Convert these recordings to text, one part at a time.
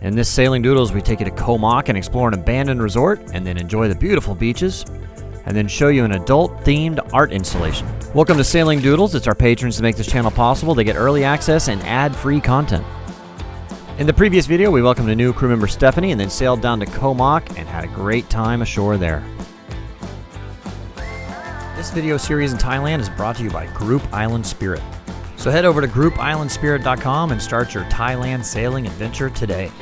In this Sailing Doodles, we take you to Koh Mak and explore an abandoned resort, and then enjoy the beautiful beaches, and then show you an adult-themed art installation. Welcome to Sailing Doodles. It's our patrons that make this channel possible. They get early access and ad-free content. In the previous video, we welcomed a new crew member, Stephanie, and then sailed down to Koh Mak and had a great time ashore there. This video series in Thailand is brought to you by Group Island Spirit. So head over to groupislandspirit.com and start your Thailand sailing adventure today.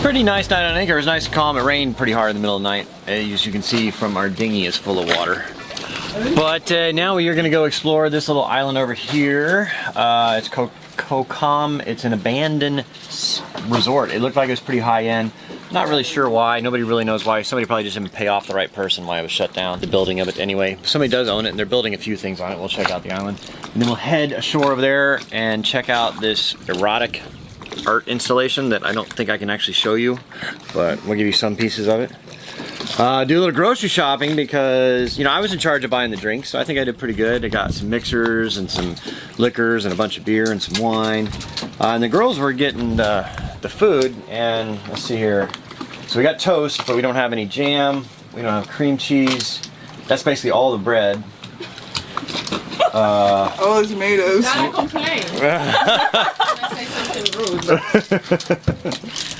Pretty nice night on anchor. It was nice and calm. It rained pretty hard in the middle of the night. As you can see from our dinghy is full of water. But now we are going to go explore this little island over here. It's Koh Kam. It's an abandoned resort. It looked like it was pretty high end. Not really sure why. Nobody really knows why. Somebody probably just didn't pay off the right person why it was shut down. The building of it anyway. Somebody does own it and they're building a few things on it. We'll check out the island. And then we'll head ashore over there and check out this erotic art installation that I don't think I can actually show you, but we'll give you some pieces of it. Do a little grocery shopping because, you know, I was in charge of buying the drinks, so I think I did pretty good. I got some mixers and some liquors and a bunch of beer and some wine. And the girls were getting the food, and let's see here. So we got toast, but we don't have any jam. We don't have cream cheese. That's basically all the bread. Oh, tomatoes. Don't complain. I say something rude.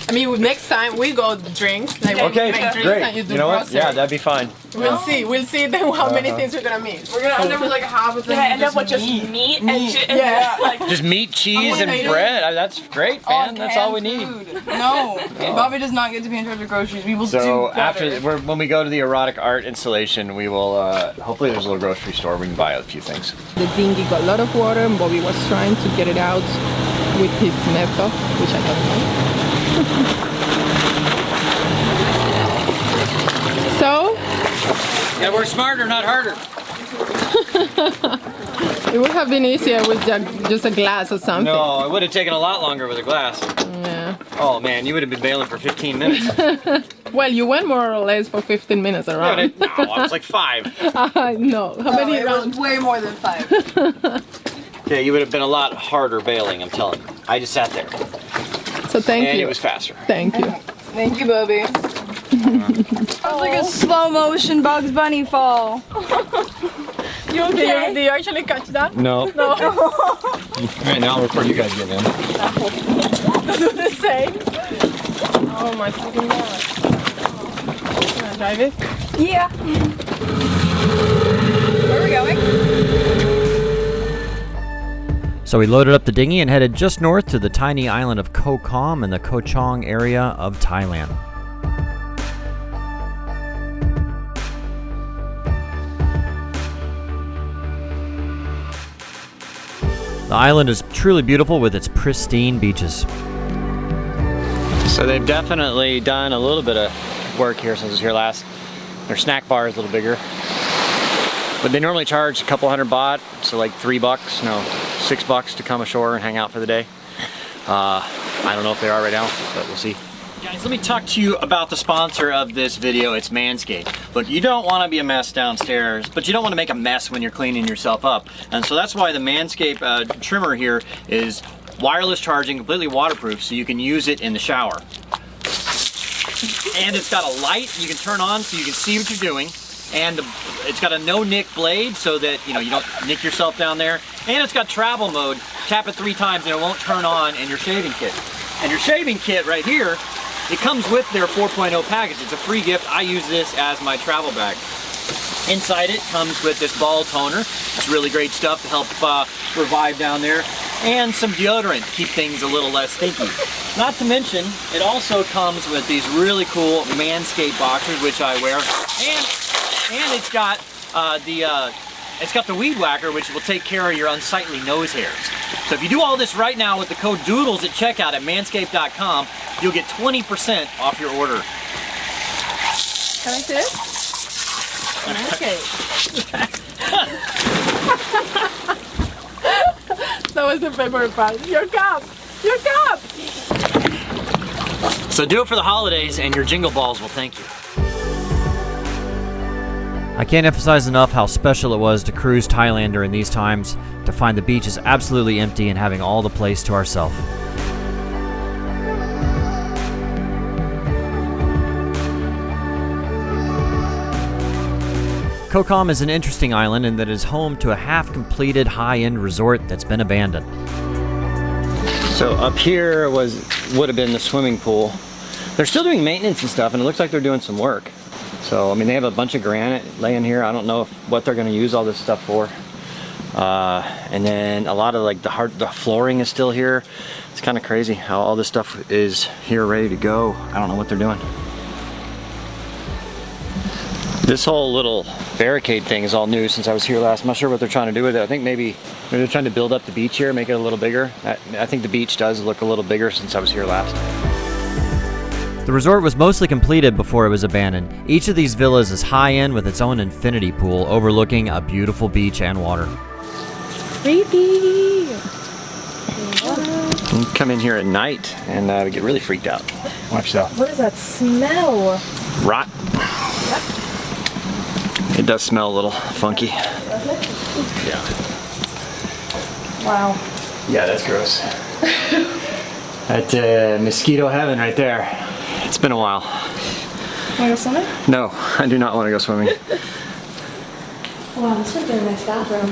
I mean, next time we go drinks. Like Okay, make drinks great. And you do You know what? grocery. Yeah, that'd be fine. We'll see. We'll see then how many things we're gonna miss. We're gonna end up with like half of them. Yeah, end up with just meat and shit. And Yeah. just, like, Just meat, cheese, and potatoes. bread. That's great, man. That's all we need. No, Bobby does not get to be in charge of groceries. We will So do better. after, when we go to the erotic art installation, we will, hopefully there's a little grocery store we can buy a few things. The dinghy got a lot of water and Bobby was trying to get it out with his method, which I don't know. So, Yeah, we're smarter, not harder. it would have been easier with just a glass or something. No, it would have taken a lot longer with a glass. Yeah. Oh man, you would have been bailing for 15 minutes. Well, you went more or less for 15 minutes around. No, I was like 5. No, how many it was rounds? way more than 5. Okay, you would have been a lot harder bailing, I'm telling you. I just sat there. So thank And you. it was faster. Thank you. Thank you, Bobby. That was like a slow motion Bugs Bunny fall. You okay? Did you actually catch that? No. No. Alright, now I'll record you guys getting in. Do the same. Oh my fucking god. Can I drive it? Yeah. Where are we going? So we loaded up the dinghy and headed just north to the tiny island of Koh Kam in the Koh Chong area of Thailand. The island is truly beautiful with its pristine beaches. So they've definitely done a little bit of work here since I was here last. Their snack bar is a little bigger. But they normally charge a couple $100 baht, so like $3, no, $6 to come ashore and hang out for the day. I don't know if they are right now, but we'll see. Guys, let me talk to you about the sponsor of this video. It's Manscape. Look, you don't want to be a mess downstairs, but you don't want to make a mess when you're cleaning yourself up. And so that's why the Manscape trimmer here is wireless charging, completely waterproof, so you can use it in the shower. And it's got a light you can turn on so you can see what you're doing. And it's got a no-nick blade so that you don't nick yourself down there. And it's got travel mode. Tap it 3 times and it won't turn on in your shaving kit. And your shaving kit right here, it comes with their 4.0 package. It's a free gift. I use this as my travel bag. Inside it comes with this ball toner. It's really great stuff to help revive down there. And some deodorant to keep things a little less stinky. Not to mention, it also comes with these really cool Manscaped boxers, which I wear. And it's got the weed whacker, which will take care of your unsightly nose hairs. So if you do all this right now with the code Doodles at checkout at manscaped.com, you'll get 20% off your order. Can I see it? Okay. That was the favorite part. Your cup! Your cup! So do it for the holidays and your jingle balls will thank you. I can't emphasize enough how special it was to cruise Thailand during these times, to find the beaches absolutely empty and having all the place to ourselves. Koh Kam is an interesting island in that it is home to a half-completed high-end resort that's been abandoned. So up here would have been the swimming pool. They're still doing maintenance and stuff, and it looks like they're doing some work. So I mean, they have a bunch of granite laying here. I don't know what they're going to use all this stuff for. And then a lot of like the flooring is still here. It's kind of crazy how all this stuff is here ready to go. I don't know what they're doing. This whole little barricade thing is all new since I was here last. I'm not sure what they're trying to do with it. I think maybe they're trying to build up the beach here, make it a little bigger. I think the beach does look a little bigger since I was here last. The resort was mostly completed before it was abandoned. Each of these villas is high-end with its own infinity pool overlooking a beautiful beach and water. Creepy. You can come in here at night and get really freaked out. Watch yourself. What does that smell? Rot. It does smell a little funky. Yeah. Wow. Yeah, that's gross. That mosquito heaven right there. It's been a while. Wanna go swimming? No, I do not want to go swimming. Wow, this would have been a nice bathroom.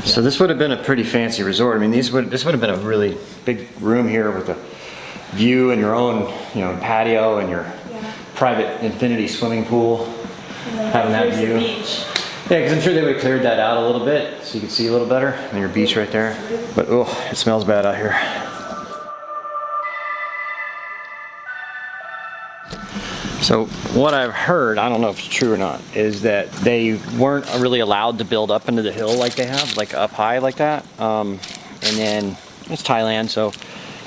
So this would have been a pretty fancy resort. I mean, this would have been a really big room here with a view and your own, patio and your private infinity swimming pool. Having that view. Yeah, because I'm sure they would have cleared that out a little bit so you could see a little better. And your beach right there. But oh, it smells bad out here. So what I've heard, I don't know if it's true or not, is that they weren't really allowed to build up into the hill like they have, like up high like that. And then it's Thailand, so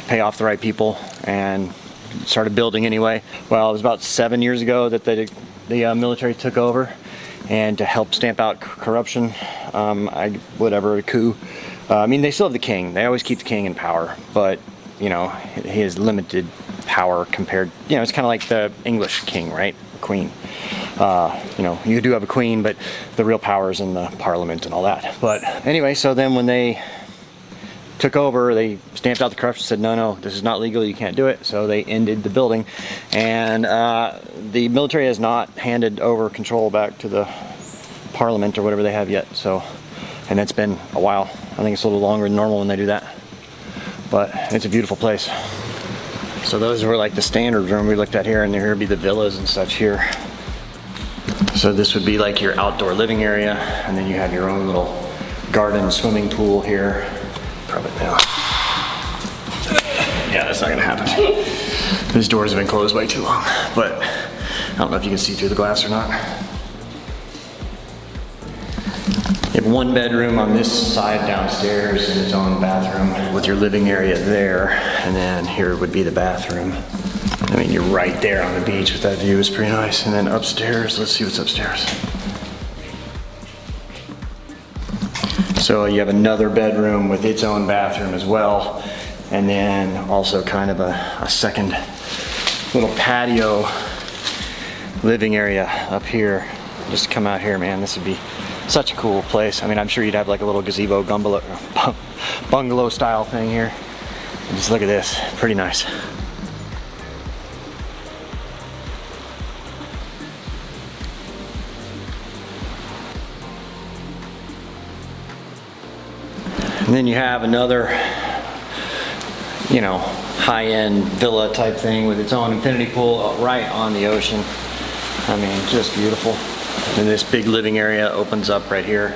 pay off the right people and started building anyway. Well, it was about 7 years ago that the military took over, and to help stamp out corruption, a coup. I mean, they still have the king. They always keep the king in power, but he has limited power compared. It's kind of like the English king, right? Queen. You do have a queen, but the real power is in the parliament and all that. But anyway, so then when they took over, they stamped out the corruption, said no, this is not legal, you can't do it. So they ended the building, and the military has not handed over control back to the parliament or whatever they have yet. So, and it's been a while. I think it's a little longer than normal when they do that, but it's a beautiful place. So those were like the standard room we looked at here, and here would be the villas and such here. So this would be like your outdoor living area, and then you have your own little garden swimming pool here. Probably now. Yeah, that's not gonna happen. These doors have been closed way too long, but I don't know if you can see through the glass or not. You have one bedroom on this side downstairs and its own bathroom with your living area there, and then here would be the bathroom. I mean, you're right there on the beach with that view. Is pretty nice. And then upstairs, let's see what's upstairs. So you have another bedroom with its own bathroom as well, and then also kind of a second little patio living area up here. Just come out here, man. This would be such a cool place. I mean, I'm sure you'd have like a little gazebo bungalow style thing here. And just look at this, pretty nice. And then you have another, high-end villa type thing with its own infinity pool right on the ocean. I mean, just beautiful. And this big living area opens up right here.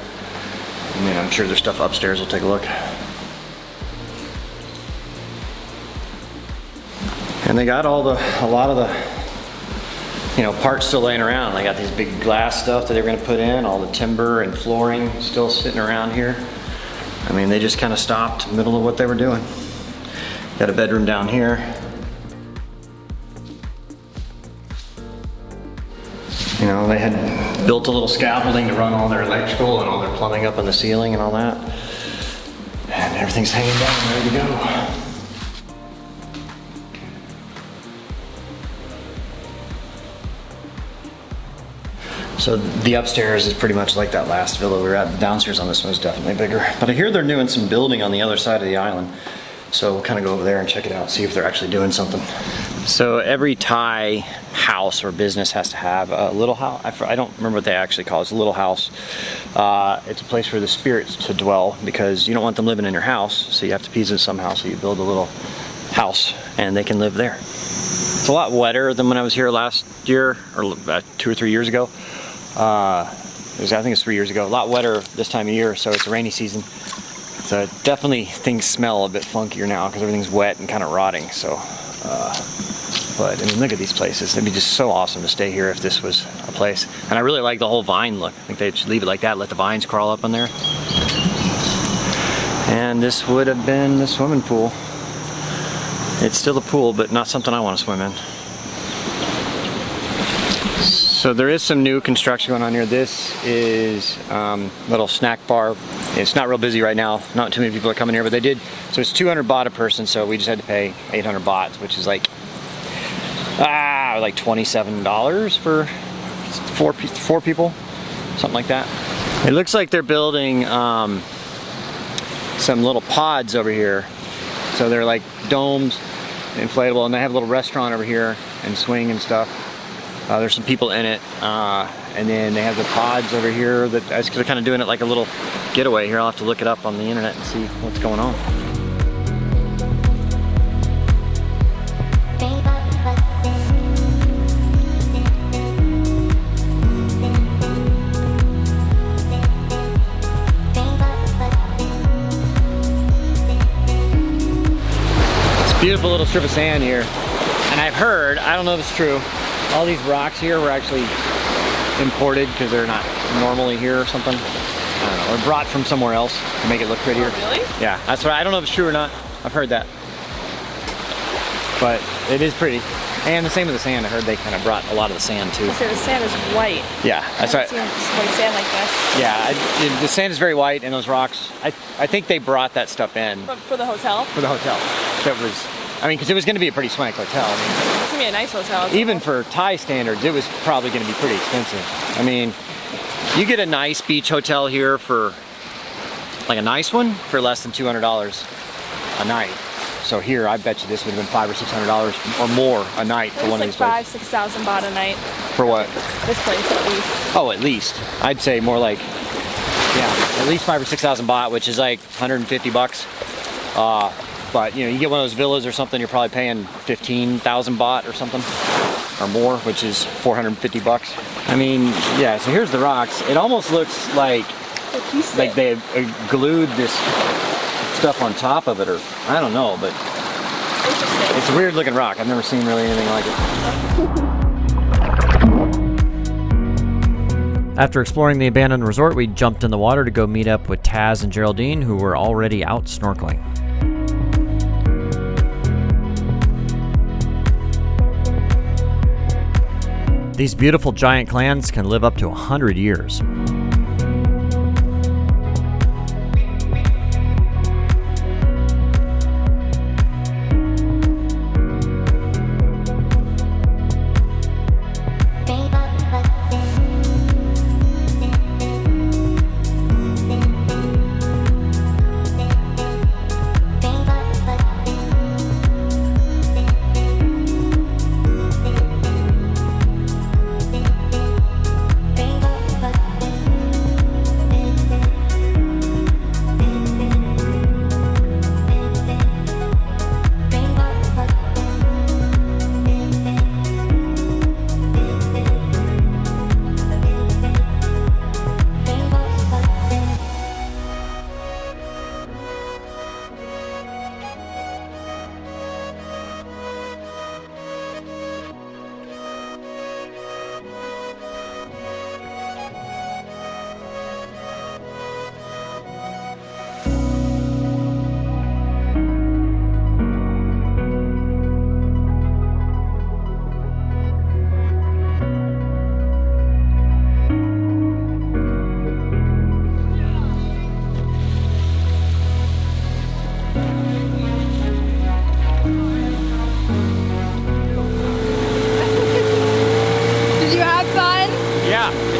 And then I'm sure there's stuff upstairs. We'll take a look. And they got a lot of the, parts still laying around. They got these big glass stuff that they were going to put in, all the timber and flooring still sitting around here. I mean, they just kind of stopped in the middle of what they were doing. Got a bedroom down here. They had built a little scaffolding to run all their electrical and all their plumbing up on the ceiling and all that. And everything's hanging down, ready to go. So the upstairs is pretty much like that last villa we were at. The downstairs on this one is definitely bigger. But I hear they're doing some building on the other side of the island. So we'll kind of go over there and check it out, see if they're actually doing something. So every Thai house or business has to have a little house. I don't remember what they actually call it. It's a little house. It's a place for the spirits to dwell because you don't want them living in your house, so you have to appease them somehow. So you build a little house and they can live there. It's a lot wetter than when I was here last year, or 2 or 3 years ago. I think it's 3 years ago. A lot wetter this time of year, so it's a rainy season. So definitely things smell a bit funkier now because everything's wet and kind of rotting. So, but I mean, look at these places. It'd be just so awesome to stay here if this was a place. And I really like the whole vine look. I think they should leave it like that, let the vines crawl up on there. And this would have been the swimming pool. It's still a pool, but not something I want to swim in. So there is some new construction going on here. This is a little snack bar. It's not real busy right now. Not too many people are coming here, but they did. So it's 200 baht a person, so we just had to pay 800 baht, which is like $27 for four people, something like that. It looks like they're building some little pods over here. So they're like domes, inflatable, and they have a little restaurant over here and swing and stuff. There's some people in it, and then they have the pods over here that they're kind of doing it like a little getaway here. I'll have to look it up on the internet and see what's going on. Beautiful little strip of sand here, and I've heard, I don't know if it's true, all these rocks here were actually imported because they're not normally here or something. I don't know, or brought from somewhere else to make it look prettier. Oh, really? Yeah, that's what I don't know if it's true or not. I've heard that, but it is pretty. And the same with the sand. I heard they kind of brought a lot of the sand too. So the sand is white. Yeah, that's right. I've never seen white sand like this. Yeah, the sand is very white, and those rocks. I think they brought that stuff in But for the hotel? for the hotel. That was, I mean, because it was going to be a pretty swank hotel. I mean, It's gonna be a nice hotel. even for Thai standards, it was probably going to be pretty expensive. I mean, you get a nice beach hotel here for, like a nice one, for less than $200 a night. So here, I bet you this would have been $500 or $600 or more a night for one of these places. 5,000-6,000 baht a night. For what? This place at least. Oh, at least. I'd say more like, yeah, at least 5,000 or 6,000 baht, which is like 150 bucks. But you know, you get one of those villas or something, you're probably paying 15,000 baht or something, or more, which is 450 bucks. I mean, yeah. So here's the rocks. It almost looks like they glued this stuff on top of it, or I don't know, but it's a weird looking rock. I've never seen really anything like it. After exploring the abandoned resort, we jumped in the water to go meet up with Taz and Geraldine, who were already out snorkeling. These beautiful giant clams can live up to 100 years.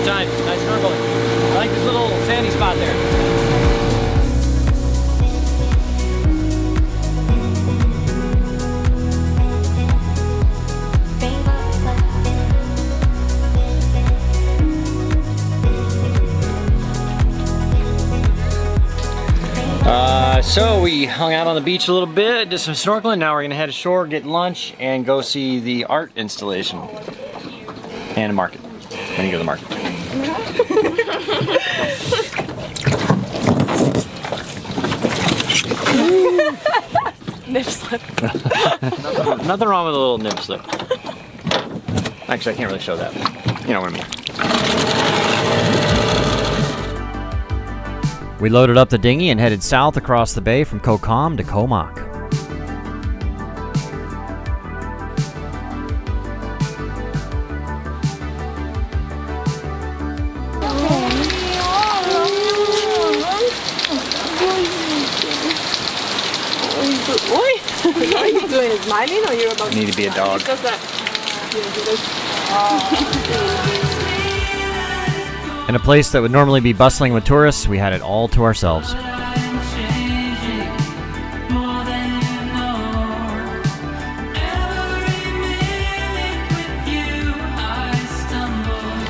Nice snorkeling. I like this little sandy spot there. So we hung out on the beach a little bit, did some snorkeling. Now we're gonna head ashore, get lunch, and go see the art installation and a market. We're gonna go to the market. Nip slip. Nothing wrong with a little nip slip. Actually, I can't really show that. You know what I mean. We loaded up the dinghy and headed south across the bay from Koh Kam to Koh Mak. What are you doing? Smiling or you're about I need to be a dog. Just that. In a place that would normally be bustling with tourists, we had it all to ourselves.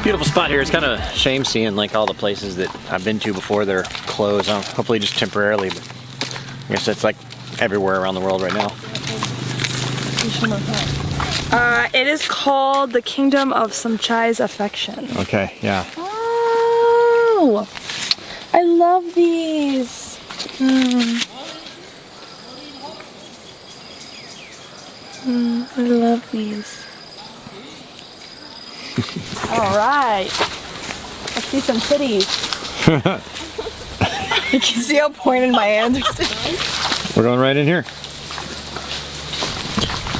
Beautiful spot here. It's kind of a shame seeing like all the places that I've been to before they're closed. Hopefully just temporarily, but I guess it's like everywhere around the world right now. It is called the Kingdom of Samchai's Affection. Okay, yeah. Oh, I love these. I love these. All right. Let's see some titties. You can see how pointed my hands are. We're going right in here.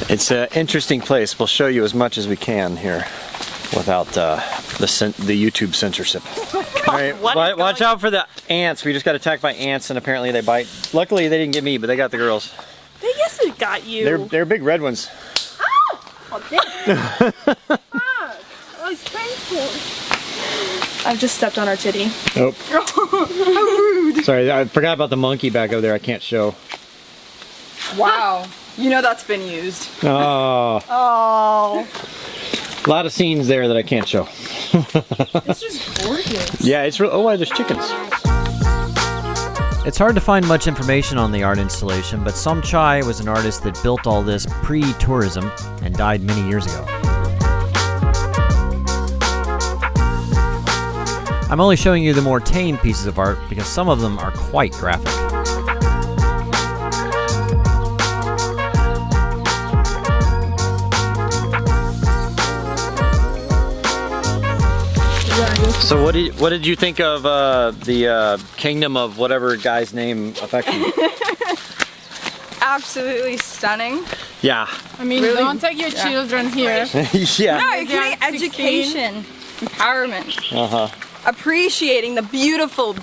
It's an interesting place. We'll show you as much as we can here without the YouTube censorship. All right, watch out for the ants. We just got attacked by ants and apparently they bite. Luckily they didn't get me, but they got the girls. Yes, it got you. They're big red ones. Oh, damn. Oh, it's painful. I've just stepped on our titty. Nope. How rude. Sorry, I forgot about the monkey back over there. I can't show. Wow. You know that's been used. Oh. Oh. A lot of scenes there that I can't show. This is gorgeous. Yeah, it's real. Oh, wow, there's chickens. It's hard to find much information on the art installation, but Samchai was an artist that built all this pre-tourism and died many years ago. I'm only showing you the more tame pieces of art because some of them are quite graphic. So what did you think of the Kingdom of whatever guy's name affection? Absolutely stunning. Yeah. I mean, Really? don't take your children here. Yeah. No, you're getting Yeah, 16. education, empowerment, Uh-huh. appreciating the beautiful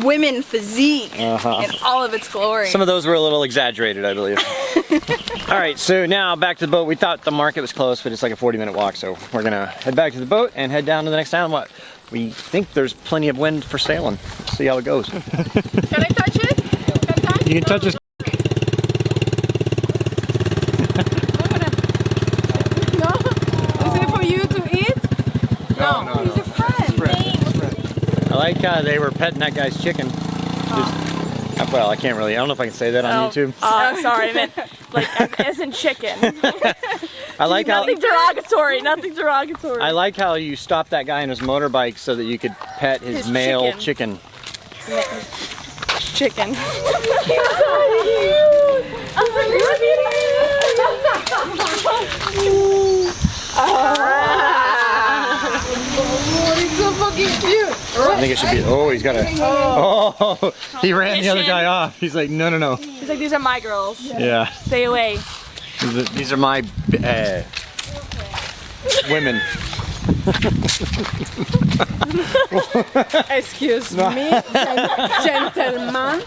women physique in all of its glory. Some of those were a little exaggerated, I believe. All right, so now back to the boat. We thought the market was closed, but it's like a 40-minute walk, so we're gonna head back to the boat and head down to the next island. What? We think there's plenty of wind for sailing. Let's see how it goes. Can I touch it? Can I touch You can touch this. No? Is it for you to eat? No. He's a friend. I like how they were petting that guy's chicken. Well, I can't really. I don't know if I can say that on YouTube. Oh, sorry, I meant like as in chicken. I like how. Nothing derogatory. Nothing derogatory. I like how you stopped that guy on his motorbike so that you could pet his male chicken. Chicken. It's so fucking cute. I think it should be. Oh, he's got a. Oh, he ran the other guy off. He's like, no, no, no. He's like, these are my girls. Yeah. Stay away. These are my women. Excuse me, gentleman.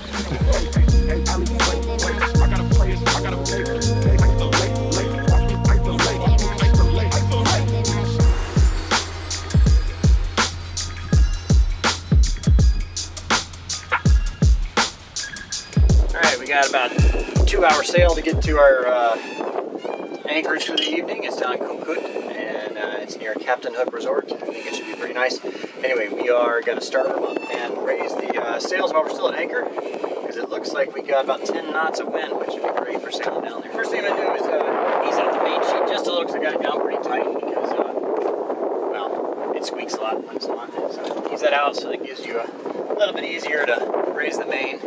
Alright, we got about a 2-hour sail to get to our anchorage for the evening. It's down in Kukut, and it's near Captain Hook Resort. I think it should be pretty nice. Anyway, we are going to start them up and raise the sails while we're still at anchor, because it looks looks like we got about 10 knots of wind, which would be great for sailing down there. First thing I'm going to do is ease out the main sheet just a little, because I got it down pretty tight because, well, it squeaks a lot when it's on. So ease that out so it gives you a little bit easier to raise the main. And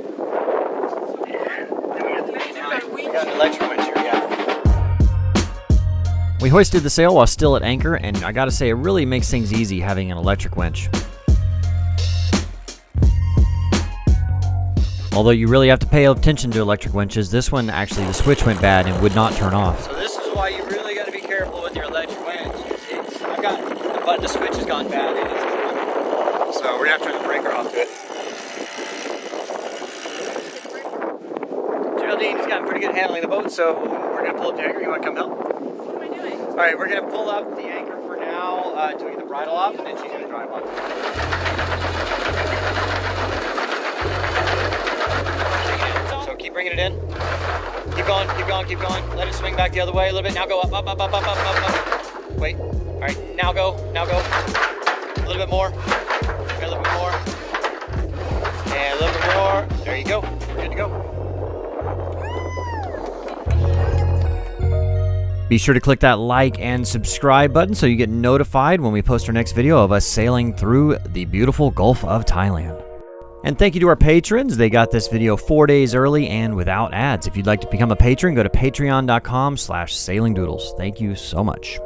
then we got the main now. We got an electric winch here, yeah. We hoisted the sail while still at anchor, and I gotta say, it really makes things easy having an electric winch. Although you really have to pay attention to electric winches, this one actually, the switch went bad and would not turn off. So this is why you really gotta be careful with your electric winch. I've got the button, the switch has gone bad, so we're gonna have to turn the breaker off to it. Geraldine's got pretty good handling the boat, so we're gonna pull up the anchor. You wanna come help? Alright, we're going to pull up the anchor for now until we get the bridle off, and then she's going to drive on. So keep bringing it in. Keep going, keep going, keep going. Let it swing back the other way a little bit. Now go up, up, up, up, up, up, up, up. Wait. Alright, now go, now go. A little bit more. A little bit more. And a little bit more. There you go. We're good to go. Be sure to click that like and subscribe button so you get notified when we post our next video of us sailing through the beautiful Gulf of Thailand. And thank you to our patrons. They got this video 4 days early and without ads. If you'd like to become a patron, go to patreon.com/sailingdoodles. Thank you so much.